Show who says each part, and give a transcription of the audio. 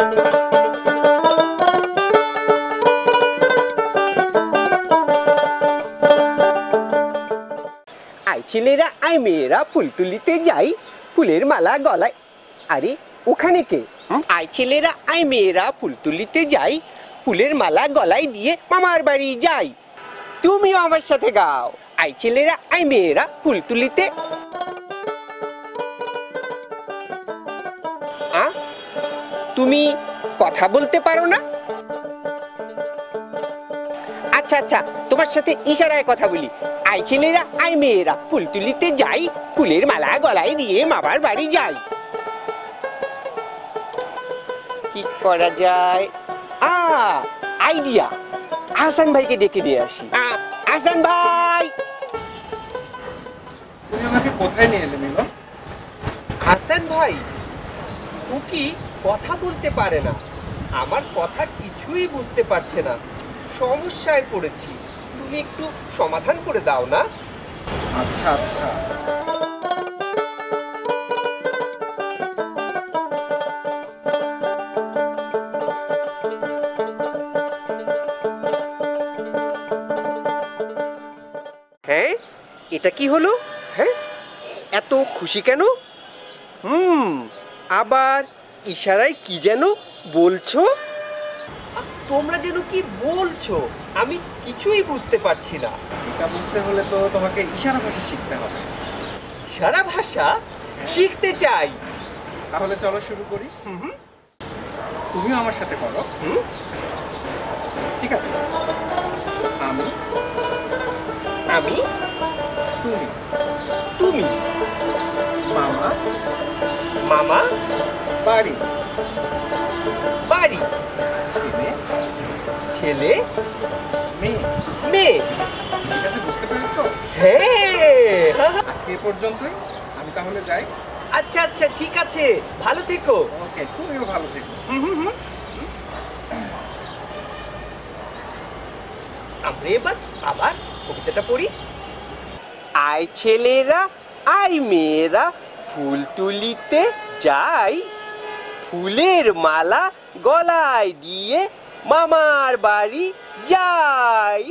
Speaker 1: I ছেলেরা I মেয়েরা ফুল তুলিতে যাই, ফুলের মালা গলায়। আরে ওখানে কে? আই ছেলেরা আই মেয়েরা ফুল তুলিতে যাই, ফুলের মালা গলায় দিয়ে মামার বাড়ি যাই। তুমিও আমার সাথে গাও, আই ছেলেরা আই মেয়েরা ফুল তুলিতে। তুমি কথা বলতে পারো না? আচ্ছা আচ্ছা, তোমার সাথে ইশারায় কথা বলি। আই ছেলেরা আই মেয়েরা ফুল তুলিতে যাই, ফুলের মালা গলায় দিয়ে মামার বাড়ি যাই। কি করা যায়? আইডিয়া, হাসান ভাইকে ডেকে নিয়ে আসি। হাসান ভাই,
Speaker 2: তুমি আমাকে কোথায় নিয়ে এলে মিলন?
Speaker 1: হাসান ভাই ও কি কথা বলতে পারে না, আমার কথা কিছুই বুঝতে পারছে না, সমস্যায় পড়েছি, তুমি একটু সমাধান করে দাও না?
Speaker 2: আচ্ছা আচ্ছা,
Speaker 1: হ্যাঁ এটা কি হলো? হ্যাঁ এত খুশি কেন? আবার ইশারায় কি যেন বলছো? তোমরা যেন কি বলছো আমি কিছুই বুঝতে পারছি না।
Speaker 2: এটা বুঝতে হলে তো তোমাকে ইশারা ভাষা শিখতে হবে।
Speaker 1: ইশারা ভাষা শিখতে চাই।
Speaker 2: তাহলে চলো শুরু করি। তুমিও আমার সাথে করো। ঠিক আছে, আমি,
Speaker 1: আমি,
Speaker 2: তুমি,
Speaker 1: তুমি,
Speaker 2: মামা,
Speaker 1: মামা,
Speaker 2: বাড়ি,
Speaker 1: বাড়ি,
Speaker 2: ছেলে,
Speaker 1: ছেলে,
Speaker 2: মেয়ে।
Speaker 1: মেয়ে।
Speaker 2: ঠিক আছে, বুঝতে পেরেছো?
Speaker 1: হ্যাঁ,
Speaker 2: আজকে এ পর্যন্তই, আমি তাহলে যাই।
Speaker 1: আচ্ছা আচ্ছা ঠিক আছে, ভালো থেকো।
Speaker 2: ওকে, তুমিও ভালো থেকো।
Speaker 1: আমরা এবার আবার কবিতাটা পড়ি। আই ছেলেরা আই মেয়েরা ফুল তুলিতে যাই, ফুলের মালা গলায় দিয়ে মামার বাড়ি যাই।